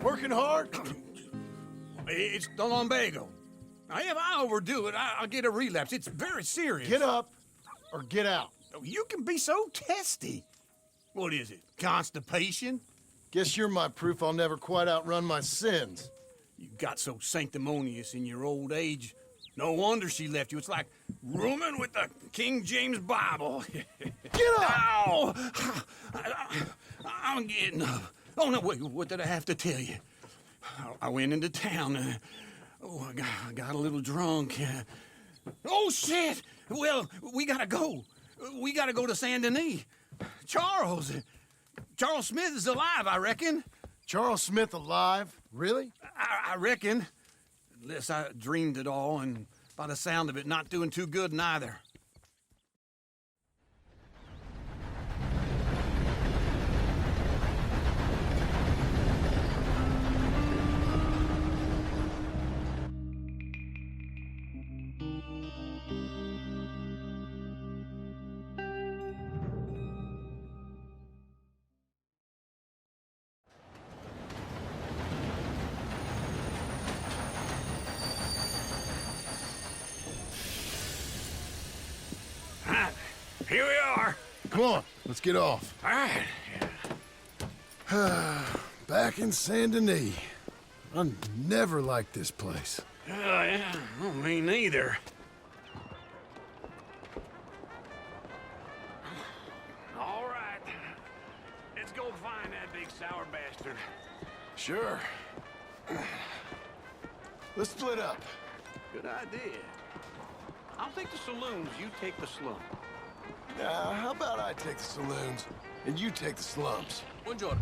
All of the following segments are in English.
Working hard? It's the lumbago. Now, if I overdo it, I'll get a relapse. It's very serious. Get up or get out. You can be so testy. What is it, constipation? Guess you're my proof I'll never quite outrun my sins. You got so sanctimonious in your old age. No wonder she left you. It's like rooming with the King James Bible. Get up! Ow! I'm getting up. Oh, no, wait, what did I have to tell you? I went into town. I got a little drunk. Oh, shit! Well, we gotta go. We gotta go to Saint Denis. Charles Smith is alive, I reckon. Charles Smith alive? Really? I reckon. Unless I dreamed it all, and by the sound of it, not doing too good neither. Here we are. Come on, let's get off. All right. Back in Saint Denis. I never liked this place. Yeah, well, me neither. All right. Let's go find that big sour bastard. Sure. Let's split up. Good idea. I'll take the saloons, you take the slum. How about I take the saloons and you take the slums? Buongiorno.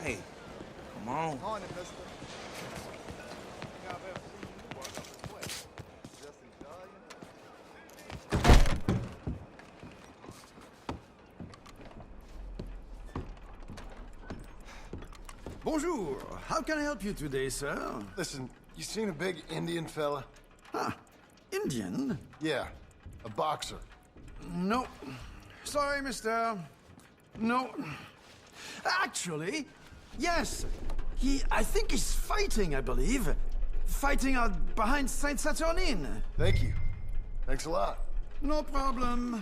Hey, come on. Morning, mister. Think I've ever seen you work up this way. Just enjoying? Bonjour. How can I help you today, sir? Listen, you seen a big Indian fella? Ah, Indian? Yeah, a boxer. No. Sorry, mister. No. Actually, yes. I think he's fighting, I believe. Fighting out behind Saint Saturnin. Thank you. Thanks a lot. No problem.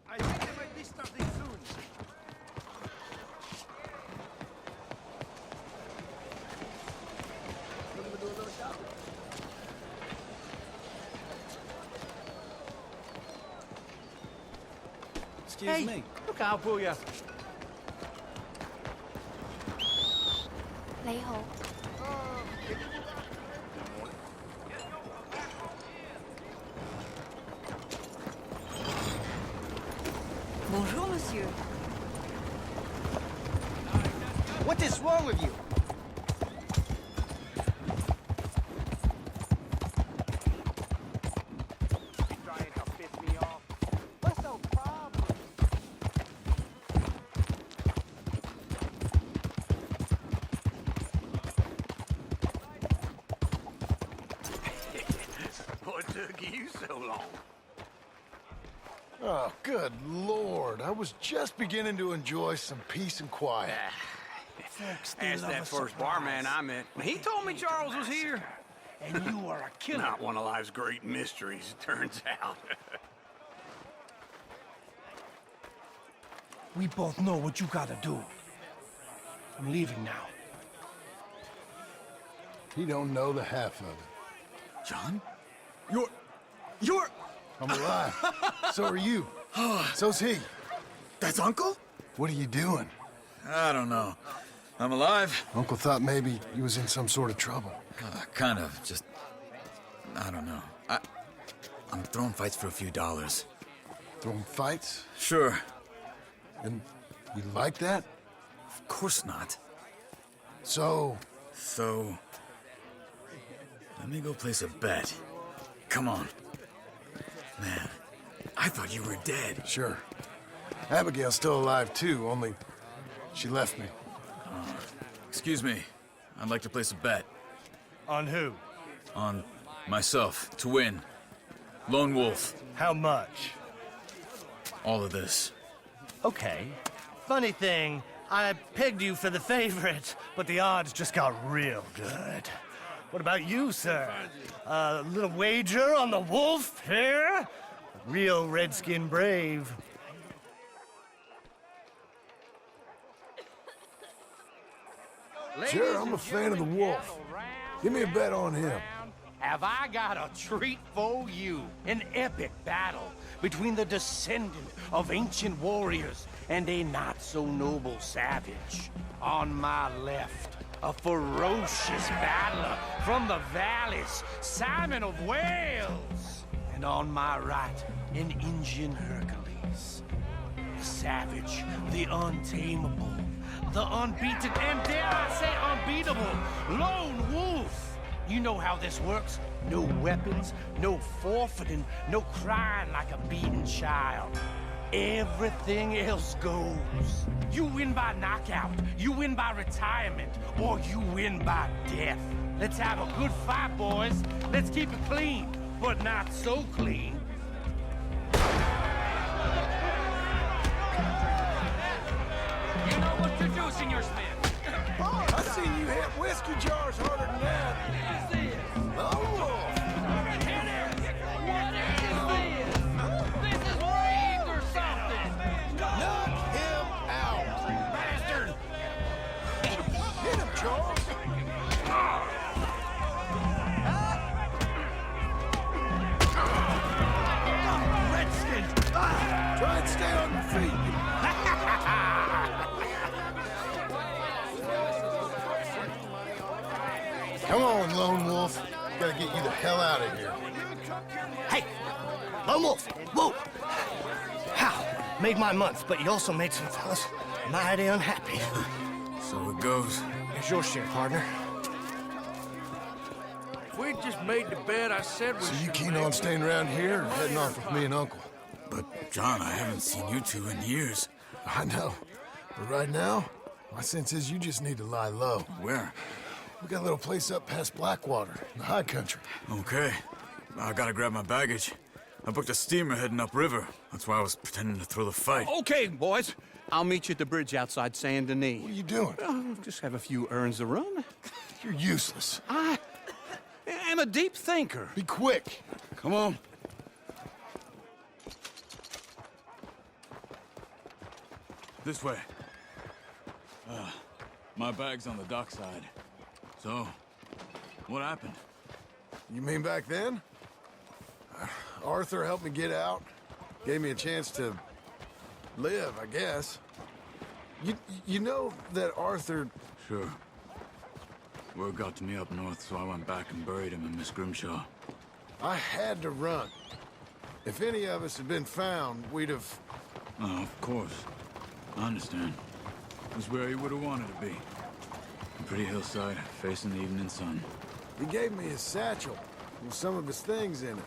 I think they might be starting soon. Excuse me. Look out for you. 你好， Hey, monsieur. What is wrong with you? Trying to piss me off. What's the problem? What took you so long? Oh, good Lord. I was just beginning to enjoy some peace and quiet. Ask that first barman I met. He told me Charles was here. And you are a killer. Not one of life's great mysteries, it turns out. We both know what you gotta do. I'm leaving now. He don't know the half of it. John? You're... I'm alive. So are you. So's he. That's Uncle? What are you doing? I don't know. I'm alive. Uncle thought maybe you was in some sort of trouble. Kind of, just... I don't know. I'm throwing fights for a few dollars. Throwing fights? Sure. And you like that? Of course not. So, So... Let me go place a bet. Come on. Man, I thought you were dead. sure. Abigail's still alive too, only she left me. Excuse me. I'd like to place a bet. On who? On myself, to win. Lone Wolf. How much? All of this. Okay. Funny thing, I pegged you for the favorite, but the odds just got real good. What about you, sir? A little wager on the wolf here? Real redskin brave. Sure, I'm a fan of the wolf. Give me a bet on him. Have I got a treat for you? An epic battle between the descendant of ancient warriors and a not-so-noble savage. On my left, a ferocious battler from the valleys, Simon of Wales. And on my right, an Indian Hercules. The savage, the untamable, the unbeaten, and dare I say unbeatable, Lone Wolf. You know how this works. No weapons, no forfeiting, no crying like a beaten child. Everything else goes. You win by knockout, you win by retirement, or you win by death. Let's have a good fight, boys. Let's keep it clean, but not so clean. You know what to do, Senor Smith. I've seen you hit whiskey jars harder than that. Lone Wolf. This is rigged or something! Knock him out. Bastard! Hit him, Charles. Redskins! Try and stay on your feet. Come on, Lone Wolf. Gotta get you the hell out of here. Hey! Lone Wolf! Whoa! How? Made my month, but you also made some fellas mighty unhappy. So it goes. Here's your share, partner. If we'd just made the bet I said we So you keen on staying around here or heading off with me and Uncle? But, John, I haven't seen you two in years. I know. But right now, my sense is you just need to lie low. Where? We got a little place up past Blackwater, in the high country. Okay. I gotta grab my baggage. I booked a steamer heading upriver. That's why I was pretending to throw the fight. Okay, boys. I'll meet you at the bridge outside Saint Denis. What are you doing? Just have a few errands to run. You're useless. I am a deep thinker. Be quick. Come on. This way. My bag's on the dockside. So, what happened? You mean back then? Arthur helped me get out. Gave me a chance to live, I guess. You know that Arthur... Sure. Word got to me up north, so I went back and buried him in Miss Grimshaw. I had to run. If any of us had been found, we'd have... Oh, of course. I understand. It was where he would have wanted to be. A pretty hillside, facing the evening sun. He gave me his satchel with some of his things in it.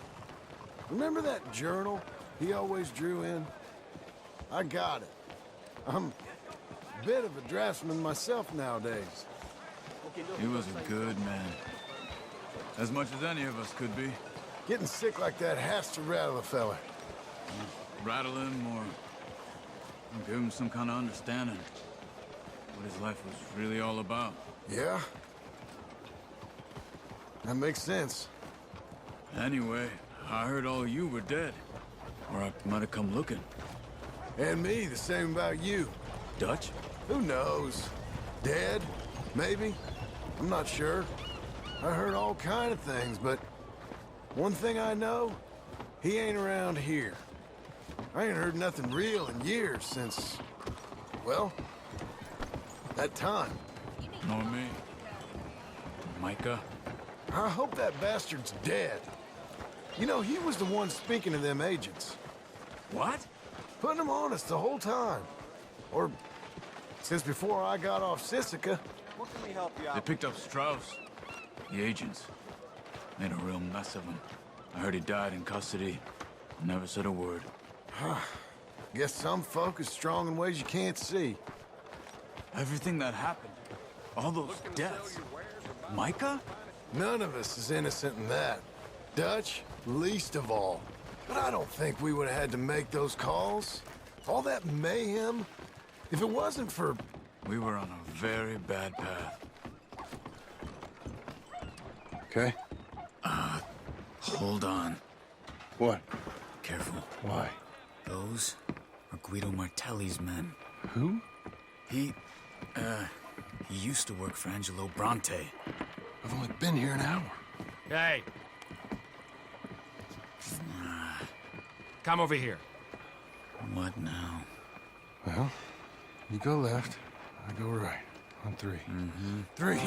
Remember that journal he always drew in? I got it. I'm a bit of a draftsman myself nowadays. He was a good man. As much as any of us could be. Getting sick like that has to rattle a fella. Rattle him or give him some kind of understanding. What his life was really all about. Yeah? That makes sense. Anyway, I heard all you were dead. Or I might have come looking. And me, the same about you. Dutch? Who knows? Dead? Maybe? I'm not sure. I heard all kind of things, but one thing I know, he ain't around here. I ain't heard nothing real in years since, well, that time. Nor me. Micah? I hope that bastard's dead. You know, he was the one speaking to them agents. What? Putting them on us the whole time. Or since before I got off Sisika. What can we help you They out? picked up Strauss. The agents. Made a real mess of him. I heard he died in custody. Never said a word. Guess some folk is strong in ways you can't see. Everything that happened. All those deaths. Micah? None of us is innocent in that. Dutch, least of all. But I don't think we would have had to make those calls. All that mayhem. If it wasn't for... We were on a very bad path. Okay. Hold on. What? Careful. Why? Those are Guido Martelli's men. Who? He used to work for Angelo Bronte. I've only been here an hour. Hey. Come over here. What now? Well, you go left, I go right. On three. Mm-hmm. Three.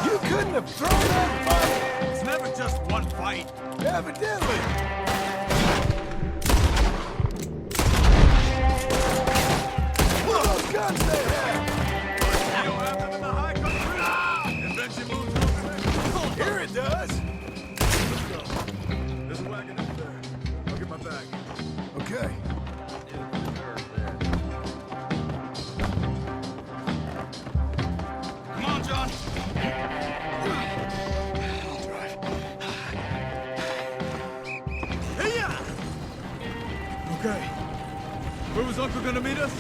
You couldn't have thrown that fight! It's never just one fight. Evidently! What are those guns they have? You don't have them in the high country. Invention moves over there. Here it does! Let's go. There's a wagon up there. I'll get my bag. Okay. Come on, John. Okay. Where was Uncle gonna meet us?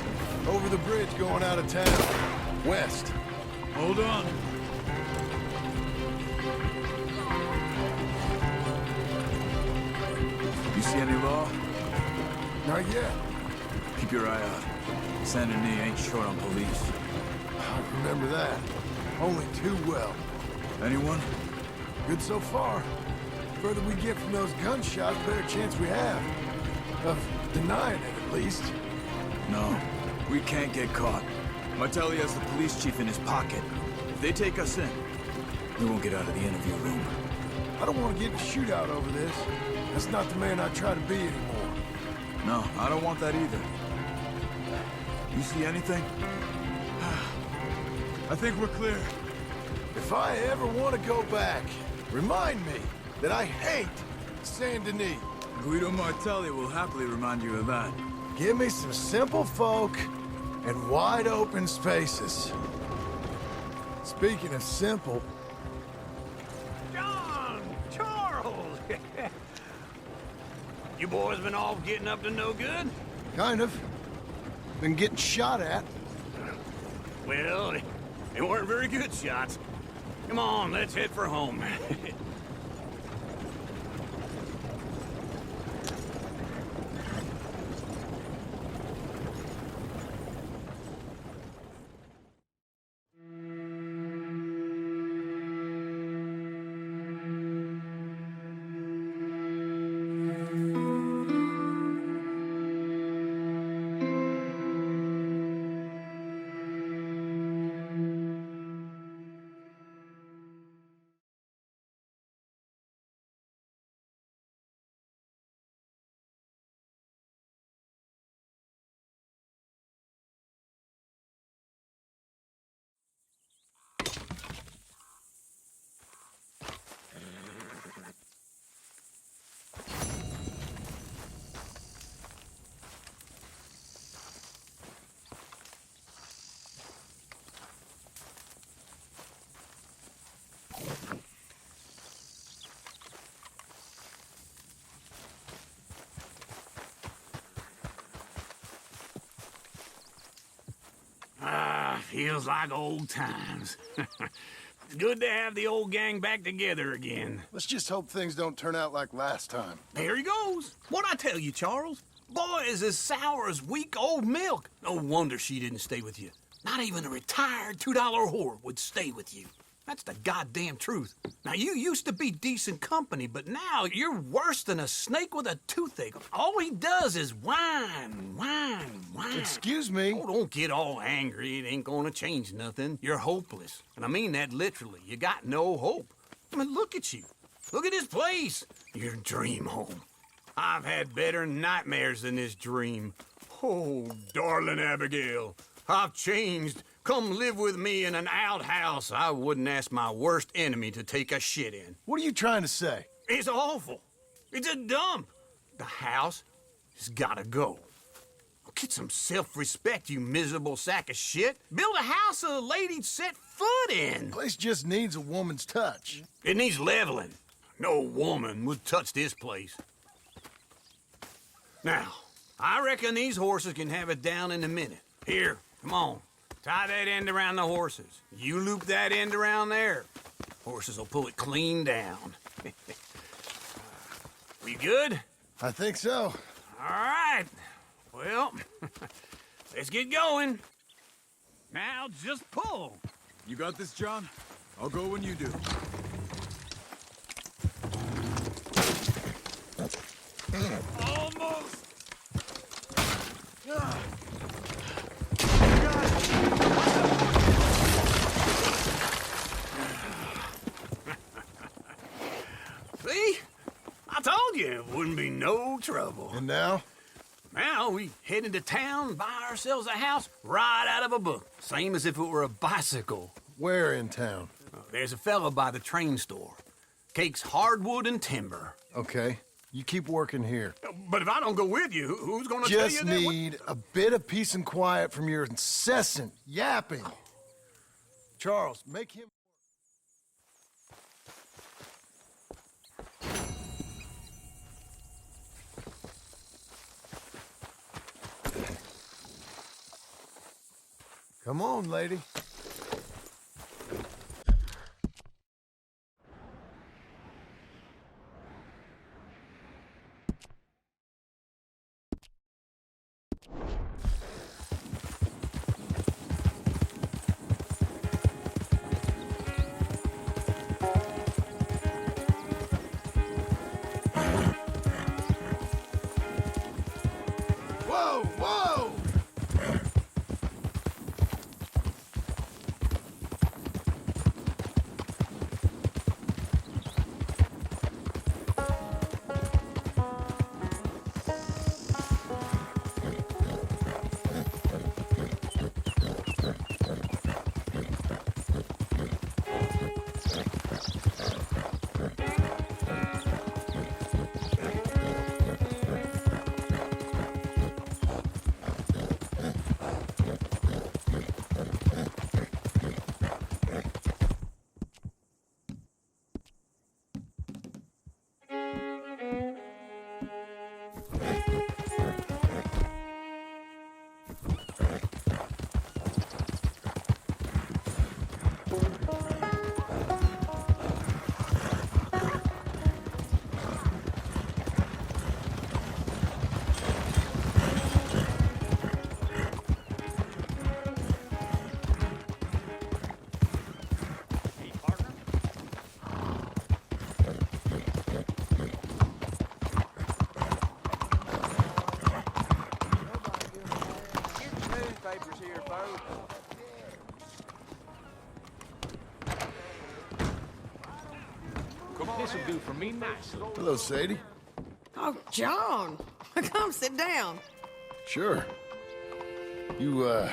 Over the bridge going out of town. West. Hold on. You see any law? Not yet. Keep your eye out. Saint Denis ain't short on police. I remember that. Only too well. Anyone? Good so far. Further we get from those gunshots, better chance we have. Of denying it, at least. No. We can't get caught. Martelli has the police chief in his pocket. If they take us in, we won't get out of the interview room. I don't want to get in a shootout over this. That's not the man I try to be anymore. No, I don't want that either. You see anything? I think we're clear. If I ever want to go back, remind me that I hate Saint Denis. Guido Martelli will happily remind you of that. Give me some simple folk and wide open spaces. Speaking of simple, John! Charles! You boys been off getting up to no good? kind of. Been getting shot at. Well, they weren't very good shots. Come on, let's head for home. Feels like old times. It's good to have the old gang back together again. Let's just hope things don't turn out like last time. There he goes. What'd I tell you, Charles? Boy is as sour as week-old milk. No wonder she didn't stay with you. Not even a retired $2 whore would stay with you. That's the goddamn truth. Now, you used to be decent company, but now you're worse than a snake with a toothache. All he does is whine, whine, whine. Excuse me? Oh, don't get all angry. It ain't gonna change nothing. You're hopeless. And I mean that literally. You got no hope. I mean, look at you. Look at this place. Your dream home. I've had better nightmares than this dream. Oh, darling Abigail, I've changed. Come live with me in an outhouse I wouldn't ask my worst enemy to take a shit in. What are you trying to say? It's awful. It's a dump. The house has gotta go. Get some self-respect, you miserable sack of shit. Build a house a lady'd set foot in. Place just needs a woman's touch. It needs leveling. No woman would touch this place. Now, I reckon these horses can have it down in a minute. Here, come on. Tie that end around the horses. You loop that end around there. Horses will pull it clean down. We good? I think so. All right. Well, let's get going. Now just pull. You got this, John? I'll go when you do. Almost. See? I told you it wouldn't be no trouble. And now? Now we head into town, buy ourselves a house right out of a book. Same as if it were a bicycle. Where in town? There's a fella by the train store. Cakes hardwood and timber. Okay. You keep working here. But if I don't go with you, who's gonna tell you Just that? need a bit of peace and quiet from your incessant yapping. Charles, make him... Come on, lady. Whoa, whoa! Newspapers here, folks. This'll do for me nicely. Hello, Sadie. Oh, John, come sit down. Sure. You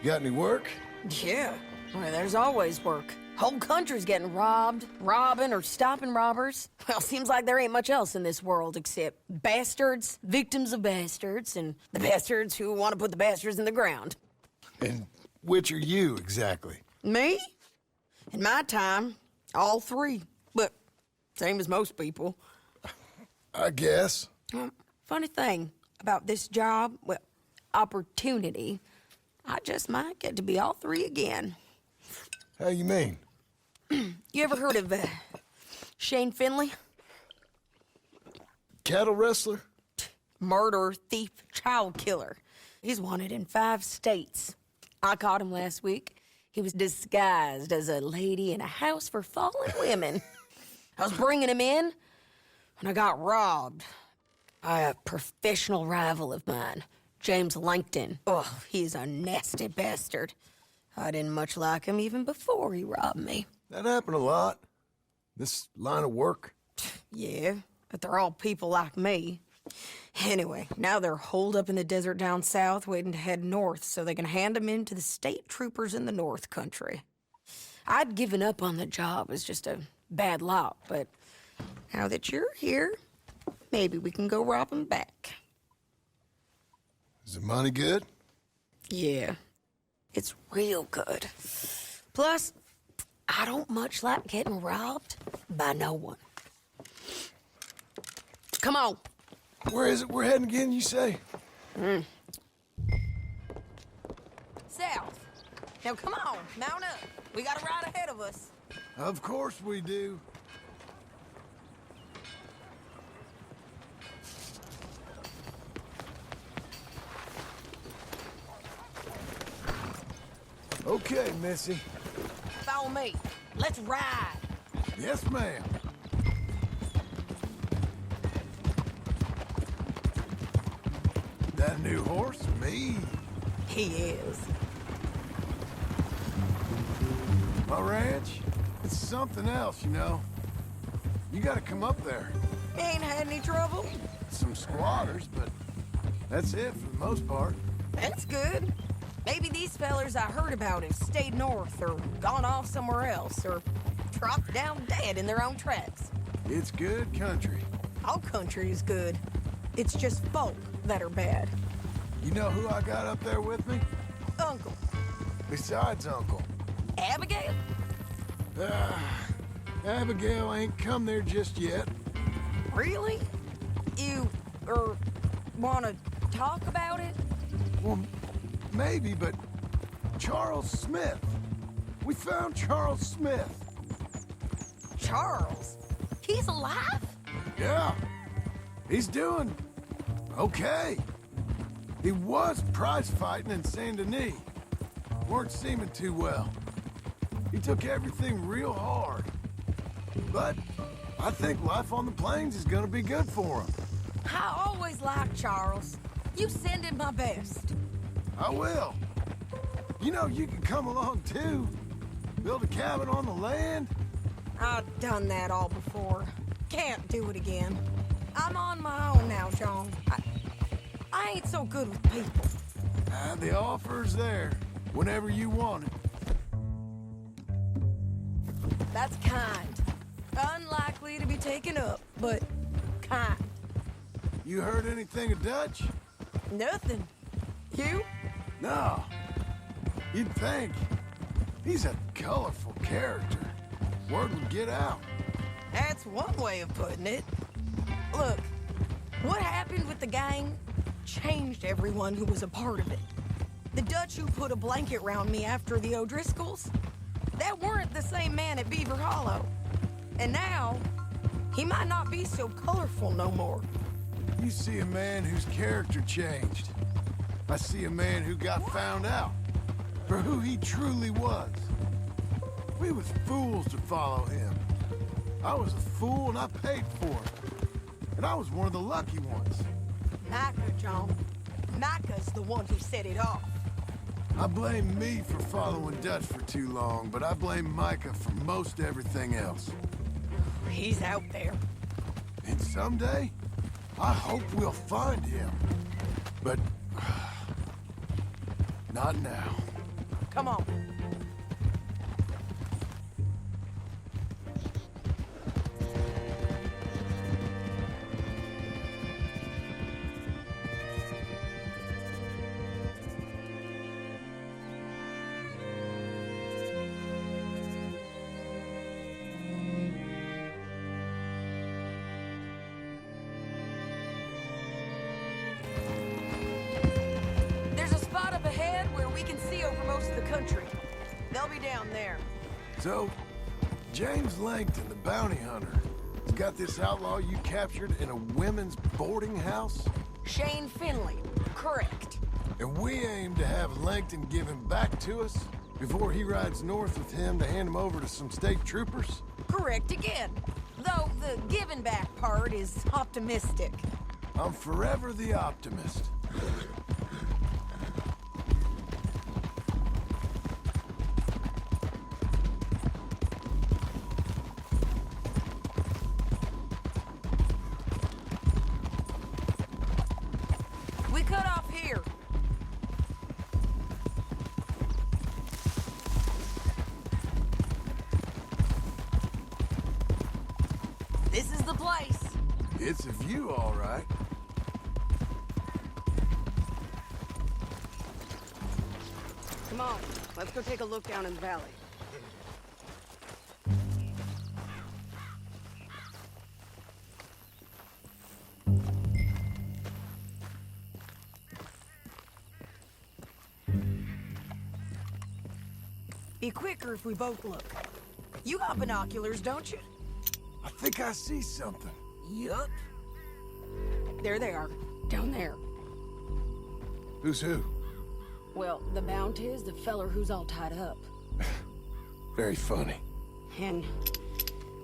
got any work? Yeah, well, there's always work. Whole country's getting robbed, robbing, or stopping robbers. Well, seems like there ain't much else in this world except bastards, victims of bastards, and the bastards who want to put the bastards in the ground. And which are you, exactly? Me? In my time, all three. But same as most people. I guess. Funny thing about this job, well, opportunity, I just might get to be all three again. How you mean? You ever heard of Shane Finley? Cattle wrestler? Murderer, thief, child killer. He's wanted in 5 states. I caught him last week. He was disguised as a lady in a house for fallen women. I was bringing him in, and I got robbed by a professional rival of mine, James Langton. Oh, he's a nasty bastard. I didn't much like him even before he robbed me. That happened a lot. This line of work. Yeah, but they're all people like me. Anyway, now they're holed up in the desert down south, waiting to head north so they can hand them in to the state troopers in the north country. I'd given up on the job as just a bad lot, but now that you're here, maybe we can go rob them back. Is the money good? Yeah, it's real good. Plus, I don't much like getting robbed by no one. Come on. Where is it we're heading again, you say? South. Now come on, mount up. We got a ride ahead of us. Of course we do. Okay, Missy. Follow me. Let's ride. Yes, ma'am. That new horse, me. He is. My ranch, it's something else, you know. You gotta come up there. Ain't had any trouble? Some squatters, but that's it for the most part. That's good. Maybe these fellers I heard about have stayed north or gone off somewhere else or dropped down dead in their own tracks. It's good country. All country is good. It's just folk that are bad. You know who I got up there with me? Uncle. Besides Uncle. Abigail? Abigail ain't come there just yet. Really? You, wanna talk about it? Well, maybe, but Charles Smith. We found Charles Smith. Charles? He's alive? Yeah. He's doing okay. He was prize fighting in Saint Denis. Weren't seeming too well. He took everything real hard. But I think life on the plains is gonna be good for him. I always liked Charles. You send him my best. I will. You know, you can come along too. Build a cabin on the land. I've done that all before. Can't do it again. I'm on my own now, Sean. I ain't so good with people. The offer's there whenever you want it. That's kind. Unlikely to be taken up, but kind. You heard anything of Dutch? Nothing. You? No. You'd think. He's a colorful character. Word would get out. That's one way of putting it. Look, what happened with the gang changed everyone who was a part of it. The Dutch who put a blanket round me after the O'Driscolls, that weren't the same man at Beaver Hollow. And now, he might not be so colorful no more. You see a man whose character changed. I see a man who got found out for who he truly was. We was fools to follow him. I was a fool and I paid for it. And I was one of the lucky ones. Micah, John. Micah's the one who set it off. I blame me for following Dutch for too long, but I blame Micah for most everything else. He's out there. And someday, I hope we'll find him. But not now. Come on. There's a spot up ahead where we can over most of the country. They'll be down there. So, James Langton, the bounty hunter, has got this outlaw you captured in a women's boarding house? Shane Finley. Correct. And we aim to have Langton give him back to us before he rides north with him to hand him over to some state troopers? Correct again. Though the giving back part is optimistic. I'm forever the optimist. We cut off here. This is the place. It's a view, all right. Come on, let's go take a look down in the valley. Be quicker if we both look. You got binoculars, don't you? I think I see something. Yup. There they are, down there. Who's who? Well, the bounty is the feller who's all tied up. Very funny. And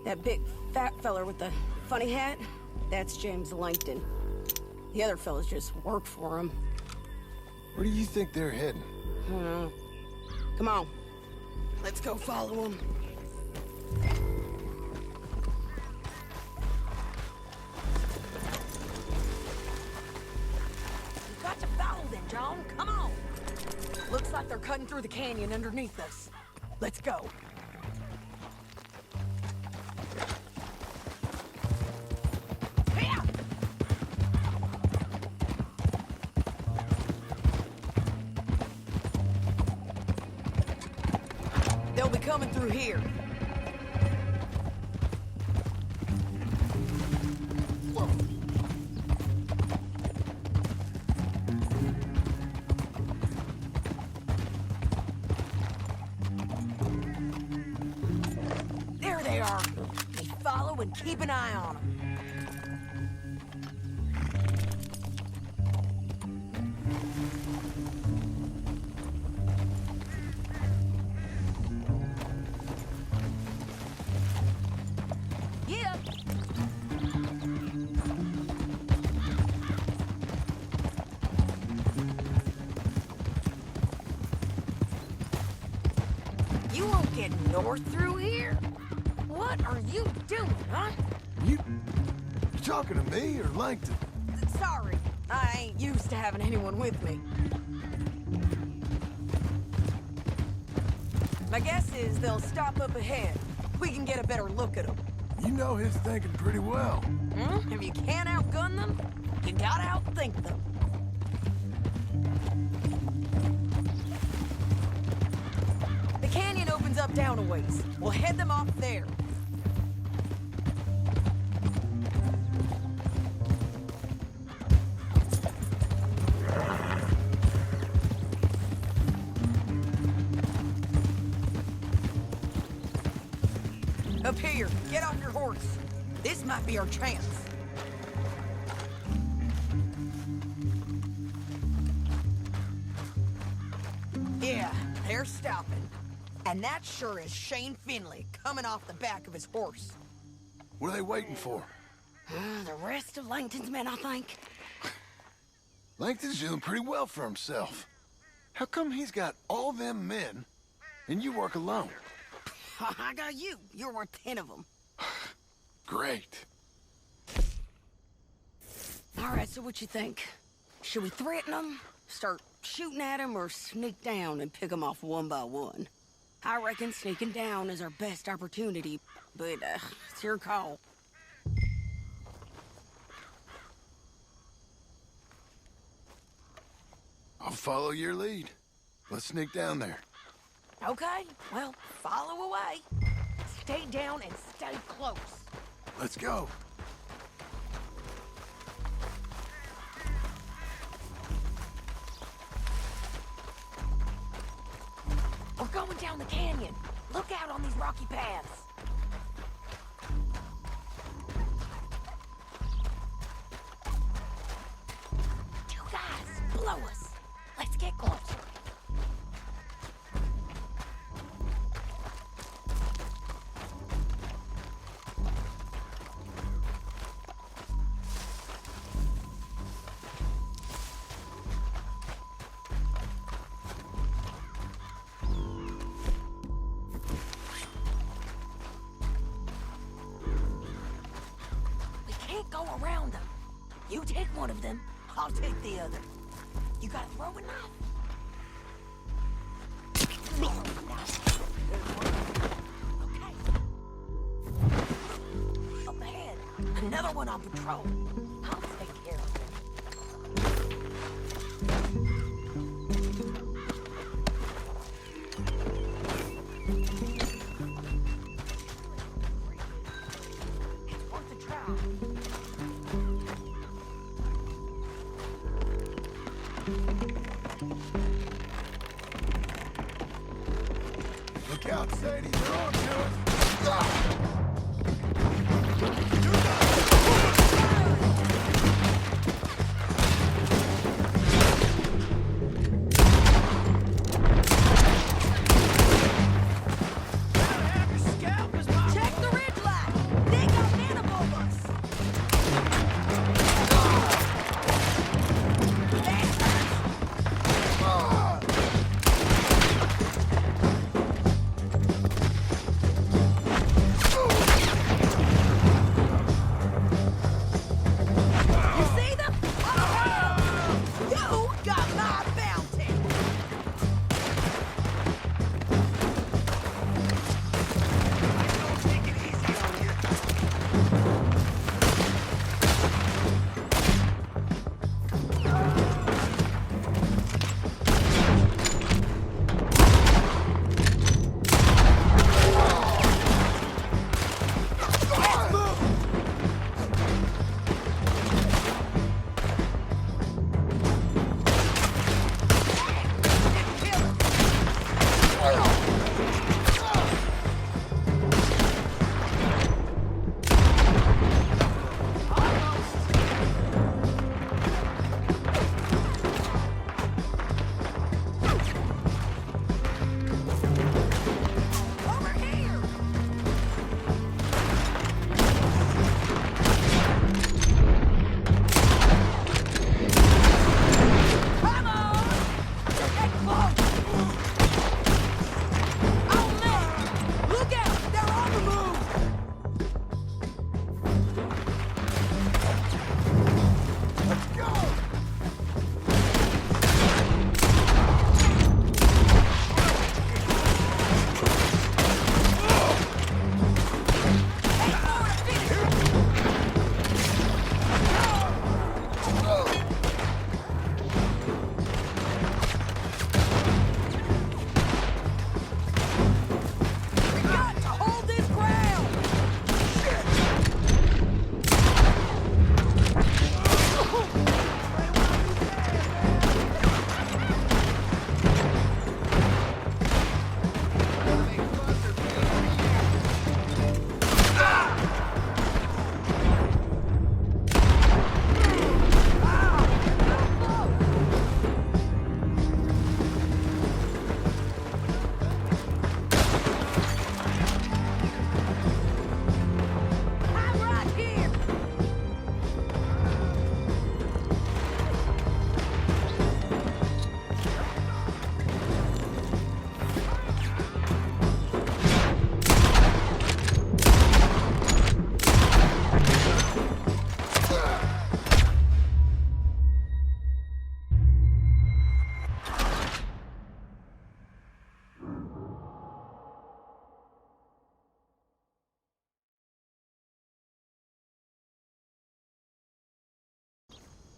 that big fat feller with the funny hat, that's James Langton. The other fellas just work for him. Where do you think they're heading? I don't know. Come on, let's go follow them. You've got to follow them, John. Come on. Looks like they're cutting through the canyon underneath us. Let's go. Here! They'll be coming through here. Whoa. There they are. Just follow and keep an eye on them. Yeah. You won't get north through here? What are you doing, huh? You talking to me or Langton? Sorry, I ain't used to having anyone with me. My guess is they'll stop up ahead. We can get a better look at them. You know his thinking pretty well. If you can't outgun them, you gotta outthink them. The canyon opens up down a ways. We'll head them off there. Up here, get off your horse. This might be our chance. Yeah, they're stopping. And that sure is Shane Finley coming off the back of his horse. What are they waiting for? The rest of Langton's men, I think. Langton's doing pretty well for himself. How come he's got all them men and you work alone? I got you. You're worth 10 of them. Great. All right, so what you think? Should we threaten them, start shooting at them, or sneak down and pick them off one by one? I reckon sneaking down is our best opportunity, but it's your call. I'll follow your lead. Let's sneak down there. Okay, well, follow away. Stay down and stay close. Let's go. going down the canyon. Look out on these rocky paths. Two guys below us. Let's get closer. Go around them. You take one of them, I'll take the other. You got a throwing knife? Okay. Up ahead, another one on patrol. I'll take care of them. It's worth a try. Look out, Sadie. They're on to us. Check the ridge line. They got men above us. You see them? You got my bounty. Take it easy on you. Over here. Come on. Get close. Oh man. Look out. They're on the move. We got to hold this ground. I'm right here.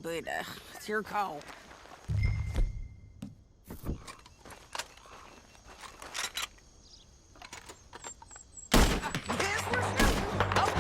But it's your call. Guess we're shooting. Oh.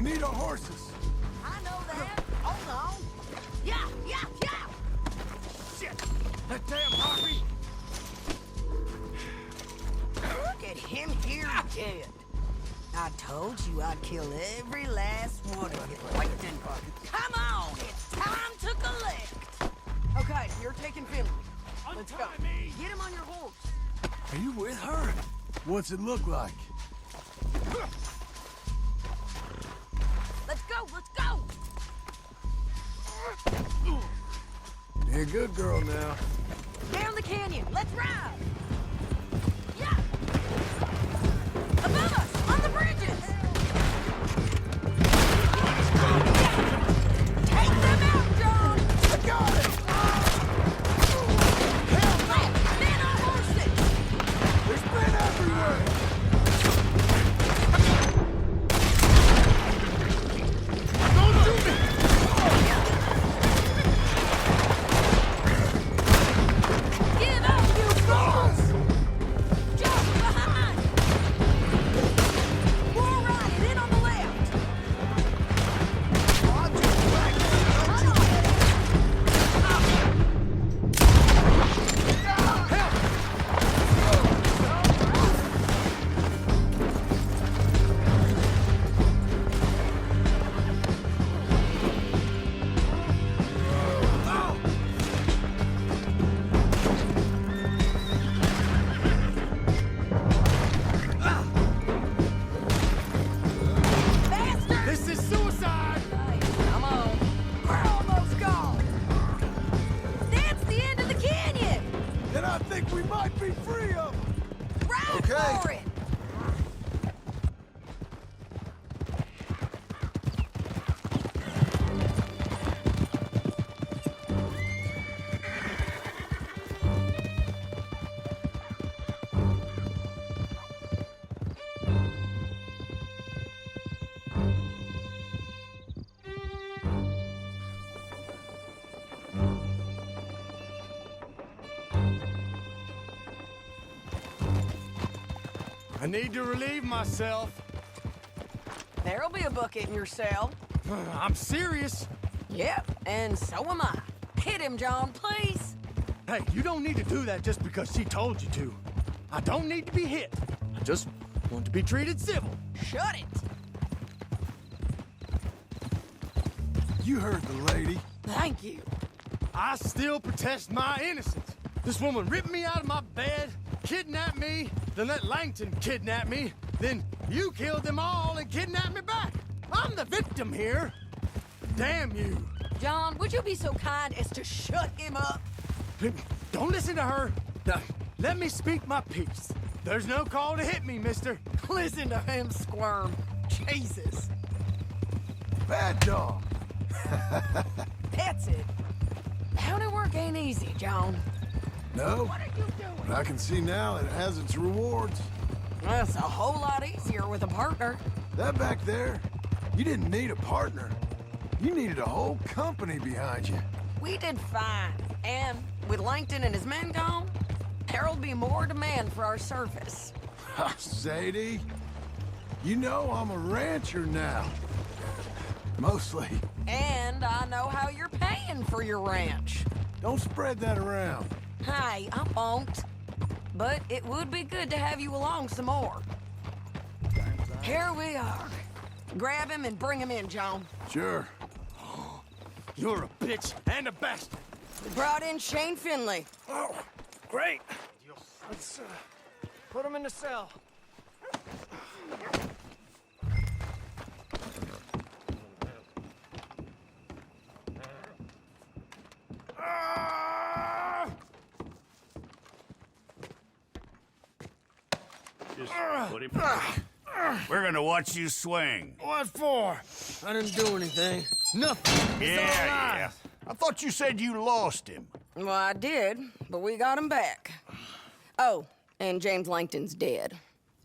We need our horses. I know that. Hold on. Yeah. Shit! That damn Harvey! Look at him here dead. I told you I'd kill every last one of you. Plankton. Come on, it's time to collect. Okay, you're taking Finley. Let's go. Get him on your horse. Are you with her? What's it look like? Let's go, let's go. You're a good girl now. Down the canyon, let's ride. Yeah. Above us, on the bridges. Take them out, John. I got it! Men on horses. There's men everywhere! Don't do me! Give up, you fools. Jump behind. More right, in on the left. Come on. Faster. This is suicide! Come on. We're almost gone. That's the end of the canyon. Then I think we might be free of them. Ride Okay. for it. I need to relieve myself. There'll be a bucket in your cell. I'm serious. Yep, and so am I. Hit him, John, please. Hey, you don't need to do that just because she told you to. I don't need to be hit. I just want to be treated civil. Shut it. You heard the lady. Thank you. I still protest my innocence. This woman ripped me out of my bed, kidnapped me, then let Langton kidnap me, then you killed them all and kidnapped me back. I'm the victim here. Damn you. John, would you be so kind as to shut him up? Don't listen to her. Now, let me speak my piece. There's no call to hit me, mister. Listen to him squirm. Jesus. Bad dog. That's it. Bounty work ain't easy, John. No, What are you doing? but I can see now it has its rewards. That's a whole lot easier with a partner. That back there, you didn't need a partner. You needed a whole company behind you. We did fine. And with Langton and his men gone, there'll be more demand for our service. Ha, Sadie, you know I'm a rancher now. Mostly. And I know how you're paying for your ranch. Don't spread that around. Hey, I won't. But it would be good to have you along some more. Here we are. Grab him and bring him in, John. Sure. You're a bitch and a bastard. We brought in Shane Finley. Oh, great. Let's put him in the cell. We're gonna watch you swing. What for? I didn't do anything. Nothing. Yeah. I thought you said you lost him. Well, I did, but we got him back. Oh, and James Langton's dead.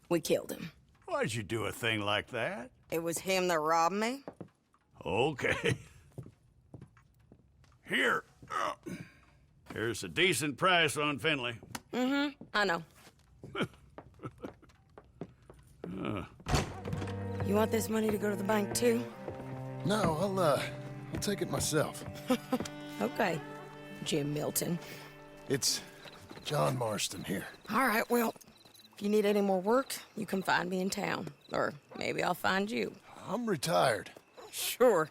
We killed him. Why'd you do a thing like that? It was him that robbed me. Okay. Here. Here's a decent price on Finley. I know. You want this money to go to the bank, too? No, I'll take it myself. Okay, Jim Milton. It's John Marston here. All right, well, if you need any more work, you can find me in town. Or maybe I'll find you. I'm retired. Sure.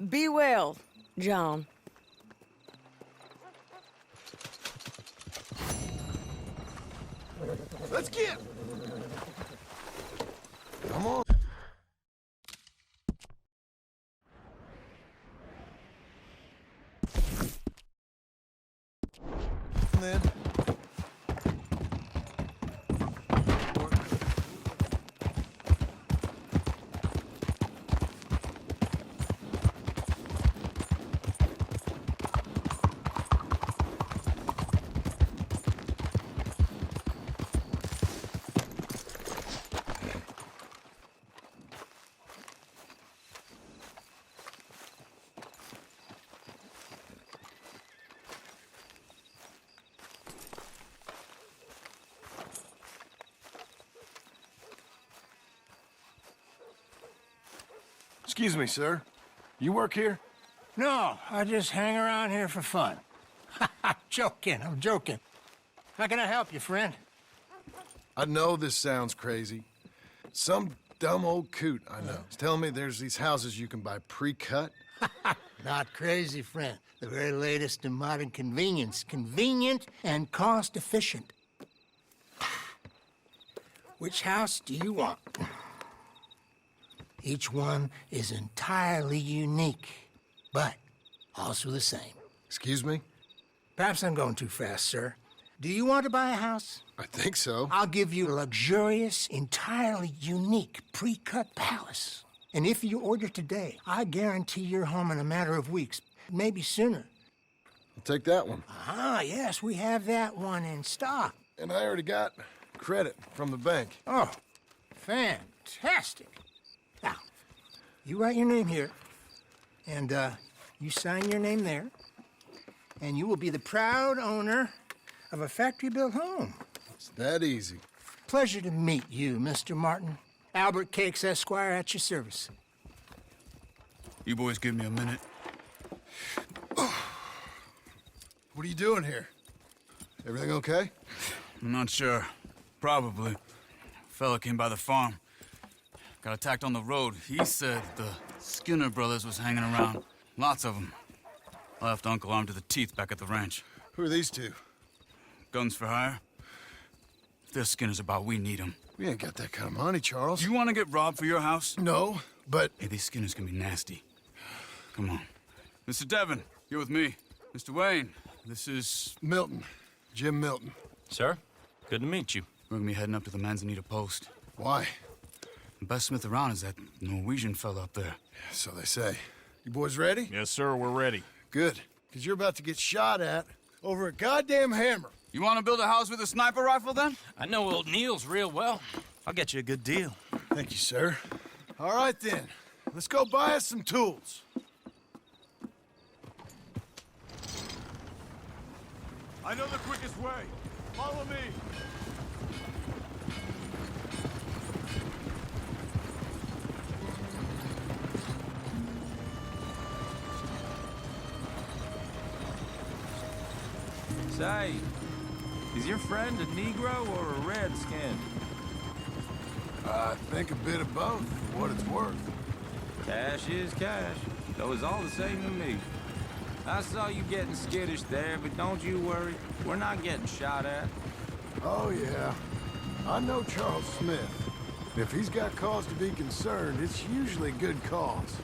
Be well, John. Let's get. Come on. Then. Excuse me, sir. You work here? No, I just hang around here for fun. I'm joking. How can I help you, friend? I know this sounds crazy. Some dumb old coot I know is telling me there's these houses you can buy pre-cut. Not crazy, friend. The very latest in modern convenience. Convenient and cost-efficient. Which house do you want? Each one is entirely unique, but also the same. Excuse me? Perhaps I'm going too fast, sir. Do you want to buy a house? I think so. I'll give you a luxurious, entirely unique pre-cut palace. And if you order today, I guarantee you're home in a matter of weeks, maybe sooner. I'll take that one. Ah, yes, we have that one in stock. And I already got credit from the bank. Oh, fantastic. Now, you write your name here, and you sign your name there, and you will be the proud owner of a factory-built home. It's that easy. Pleasure to meet you, Mr. Martin. Albert Cakes, Esquire, at your service. You boys give me a minute. What are you doing here? Everything okay? I'm not sure. Probably. Fella came by the farm. Got attacked on the road. He said the Skinner brothers was hanging around. Lots of them. I left Uncle armed to the teeth back at the ranch. Who are these two? Guns for hire? If they're Skinner's about, we need them. We ain't got that kind of money, Charles. Do you want to get robbed for your house? No, but... Hey, these Skinners can be nasty. Come on. Mr. Devon, you're with me. Mr. Wayne, this is... Milton. Jim Milton. Sir, good to meet you. We're gonna be heading up to the Manzanita post. Why? The best smith around is that Norwegian fella up there. So they say. You boys ready? Yes, sir, we're ready. Good. Because you're about to get shot at over a goddamn hammer. You want to build a house with a sniper rifle, then? I know old Neil's real well. I'll get you a good deal. Thank you, sir. All right, then. Let's go buy us some tools. I know the quickest way. Follow me. Say, is your friend a Negro or a Redskin? I think a bit of both, for what it's worth. Cash is cash, though it's all the same to me. I saw you getting skittish there, but don't you worry. We're not getting shot at. Oh, yeah. I know Charles Smith. If he's got cause to be concerned, it's usually a good cause.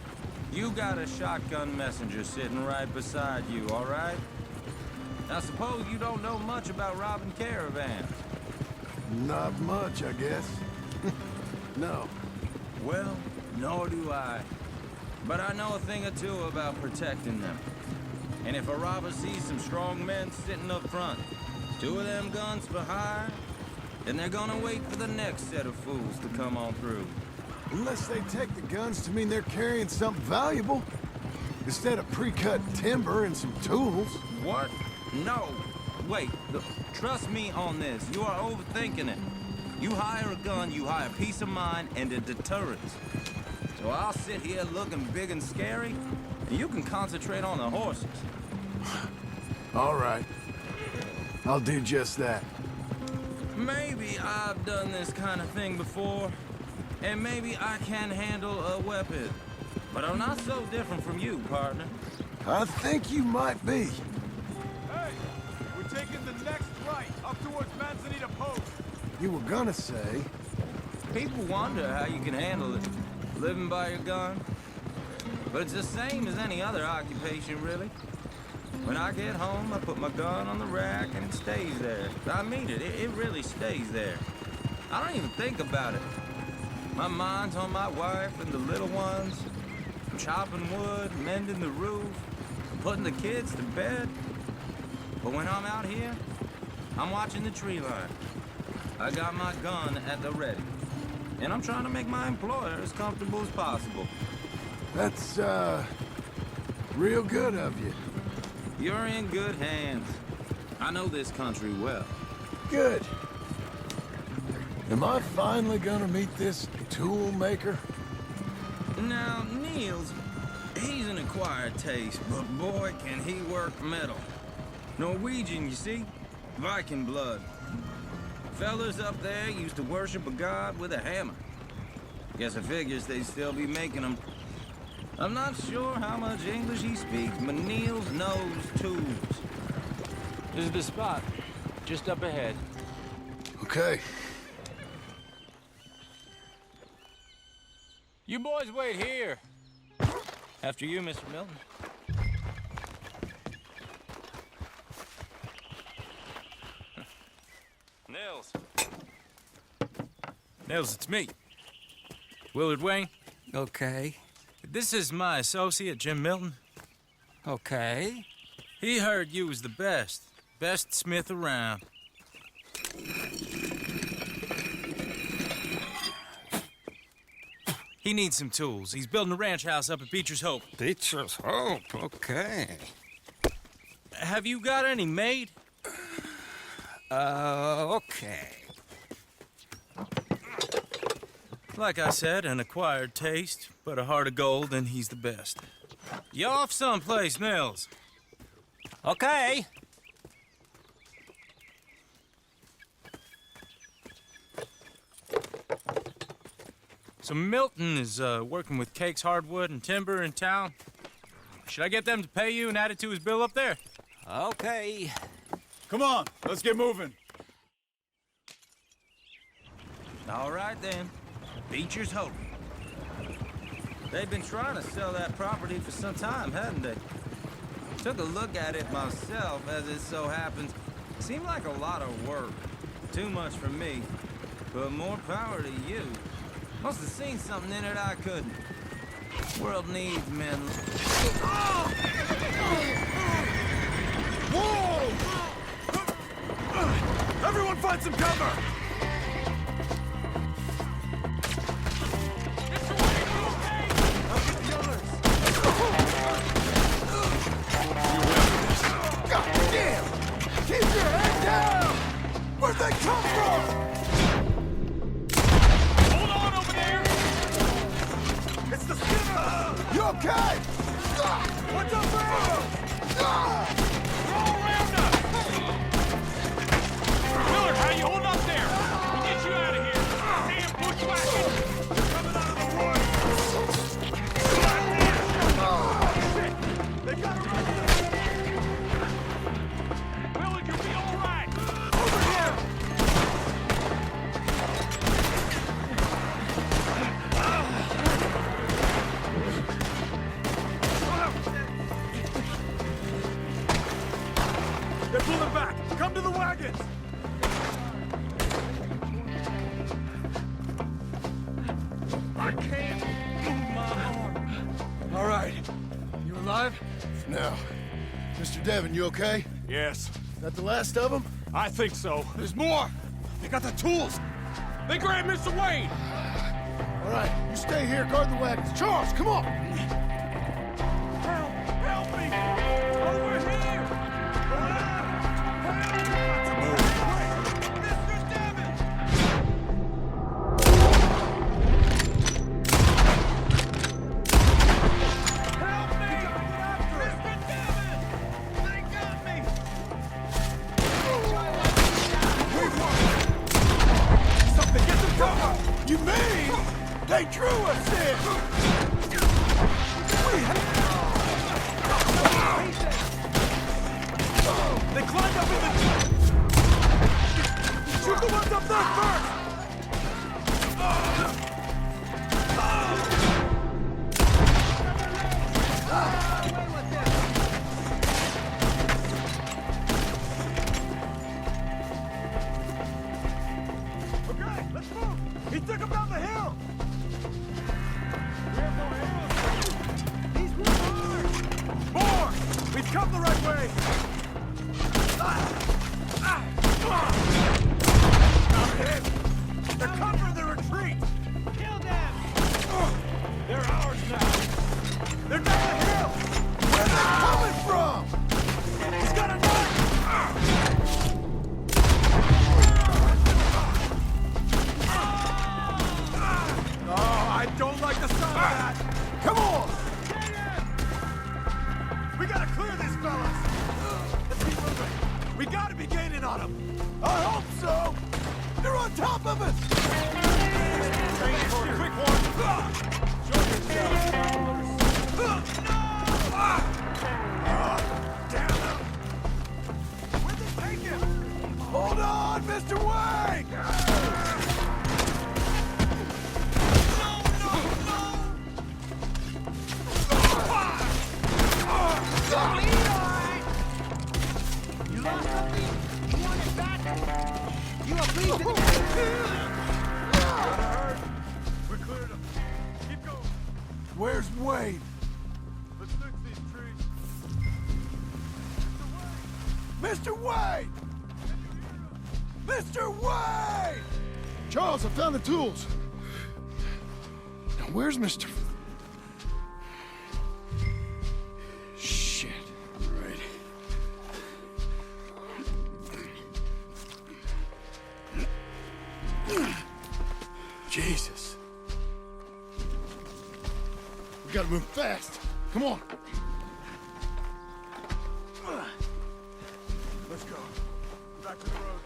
You got a shotgun messenger sitting right beside you, all right? I suppose you don't know much about robbing caravans. Not much, I guess. No. Well, nor do I. But I know a thing or two about protecting them. And if a robber sees some strong men sitting up front, 2 of them guns for hire, then they're gonna wait for the next set of fools to come on through. Unless they take the guns to mean they're carrying something valuable. Instead of pre-cut timber and some tools. What? No. Wait, look, trust me on this. You are overthinking it. You hire a gun, you hire peace of mind and a deterrence. So I'll sit here looking big and scary, and you can concentrate on the horses. All right. I'll do just that. Maybe I've done this kind of thing before, and maybe I can handle a weapon. But I'm not so different from you, partner. I think you might be. Hey, we're taking the next right up towards Manzanita Post. You were gonna say. People wonder how you can handle it, living by your gun. But it's the same as any other occupation, really. When I get home, I put my gun on the rack and it stays there. I mean it, it really stays there. I don't even think about it. My mind's on my wife and the little ones. I'm chopping wood, mending the roof, putting the kids to bed. But when I'm out here, I'm watching the tree line. I got my gun at the ready. And I'm trying to make my employer as comfortable as possible. That's, real good of you. You're in good hands. I know this country well. Good. Am I finally gonna meet this tool maker? Now, Niels, he's an acquired taste, but boy, can he work metal. Norwegian, you see? Viking blood. Fellas up there used to worship a god with a hammer. Guess I figures they'd still be making them. I'm not sure how much English he speaks, but Niels knows tools. This is the spot. Just up ahead. Okay. You boys wait here. After you, Mr. Milton. Nils. Nils, it's me. Willard Wayne. Okay. This is my associate, Jim Milton. Okay. He heard you was the best smith around. He needs some tools. He's building a ranch house up at Beecher's Hope. Beecher's Hope, okay. Have you got any made? Okay. Like I said, an acquired taste, but a heart of gold, and he's the best. You off someplace, Nils? Okay. So Milton is working with Cakes Hardwood and Timber in town. Should I get them to pay you and add it to his bill up there? Okay. Come on, let's get moving. All right, then. Beecher's Hope. They've been trying to sell that property for some time, hadn't they? Took a look at it myself, as it so happens. Seemed like a lot of work. Too much for me. But more power to you. Must have seen something in it I couldn't. World needs men. Whoa! Everyone find some cover! God damn! Keep your head down! Where'd they come from? Hold on over there! It's the Skinner! You okay? What's up there? They're all around us! Willard, how you holding up there? We'll get you out of here! Damn bushwhackers! They're coming out of the woods! Shit! They got us! Willard, you'll be all right! Over here! They're pulling back! Come to the wagons! I can't move my arm. All right. You alive? Now, Mr. Devon, you okay? Yes. That the last of them? I think so. There's more! They got the tools! They grabbed Mr. Wayne! All right, you stay here, guard the wagons. Charles, come on! Help! Help me! Over here! Help! Mr. Devon! us in! They climbed up in the... Shoot the ones up there first! Okay, let's move! He took him down the hill! We have more arrows! He's more! We've come the right way! Not hit! They're covering the retreat! Kill them! They're ours now! They're down the hill! Where are they coming from? He's got a knife! Oh, I don't like the sound of that! Come on! We gotta clear these fellas! Let's keep moving! We gotta be gaining on them! I hope so! They're on top of us! Train for a quick one! Show yourselves, travelers! Damn them! Where'd they take him? Hold on, Mr. Wayne! You lost something? You want it back? You are pleased with We cleared him. Keep going. Where's Wade? Let's fix these trees. Mr. Wade! Mr. Wade! Charles, I found the tools. Now, where's Mr. Shit. Right. Jesus. We gotta move fast. Come on. Let's go. Back to the road.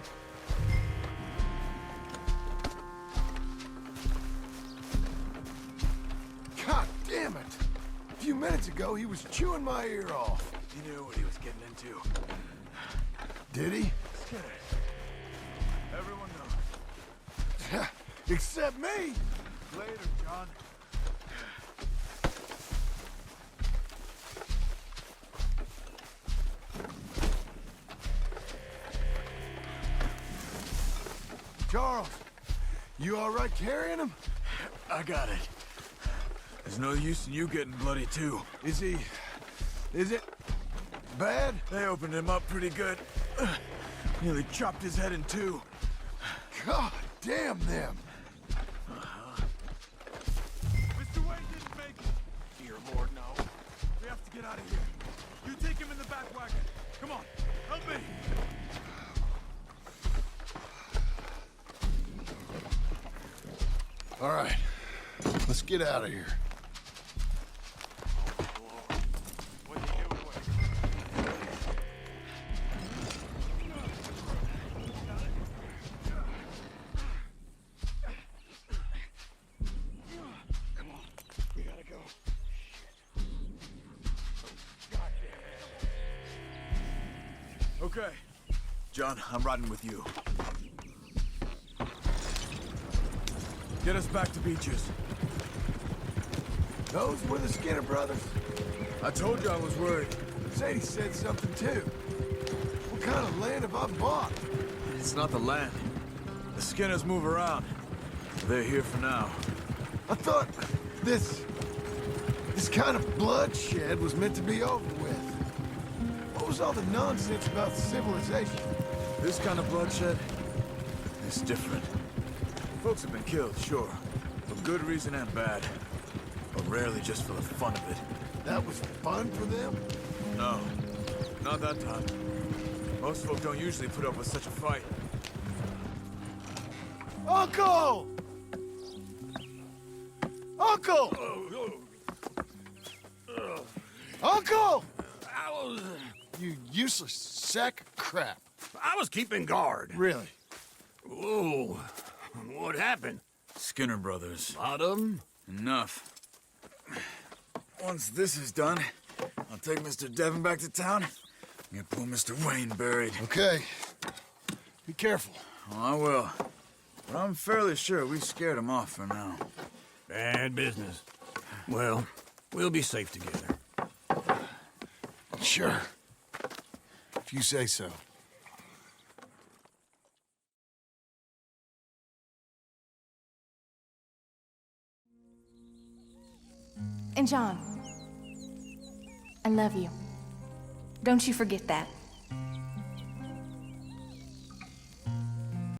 God damn it. A few minutes ago, he was chewing my ear off. He knew what he was getting into. Did he? Skinner. Everyone knows. Except me. Later, John. Charles, you all right carrying him? I got it. There's no use in you getting bloody too. Is it bad? They opened him up pretty good. Nearly chopped his head in two. God damn them. Mr. Wayne didn't make it. Dear Lord, no. We have to get out of here. You take him in the back wagon. Come on, help me. All right, let's get out of here. What are you doing? Come on, we gotta go. Okay. John, I'm riding with you. Get us back to Beaches. Those were the Skinner brothers. I told you I was worried. Sadie said something too. What kind of land have I bought? It's not the land. The Skinners move around. They're here for now. I thought this kind of bloodshed was meant to be over with. What was all the nonsense about civilization? This kind of bloodshed is different. Folks have been killed, sure. For good reason and bad. But rarely just for the fun of it. That was fun for them? No. Not that time. Most folk don't usually put up with such a fight. Uncle! Uncle! Uncle! You useless sack of crap. I was keeping guard. Really? Whoa. What happened? Skinner brothers. Lot of them? Enough. Once this is done, I'll take Mr. Devon back to town and get poor Mr. Wayne buried. Okay. Be careful. Oh, I will. But I'm fairly sure we scared him off for now. Bad business. Well, we'll be safe together. Sure. If you say so. And John, I love you. Don't you forget that.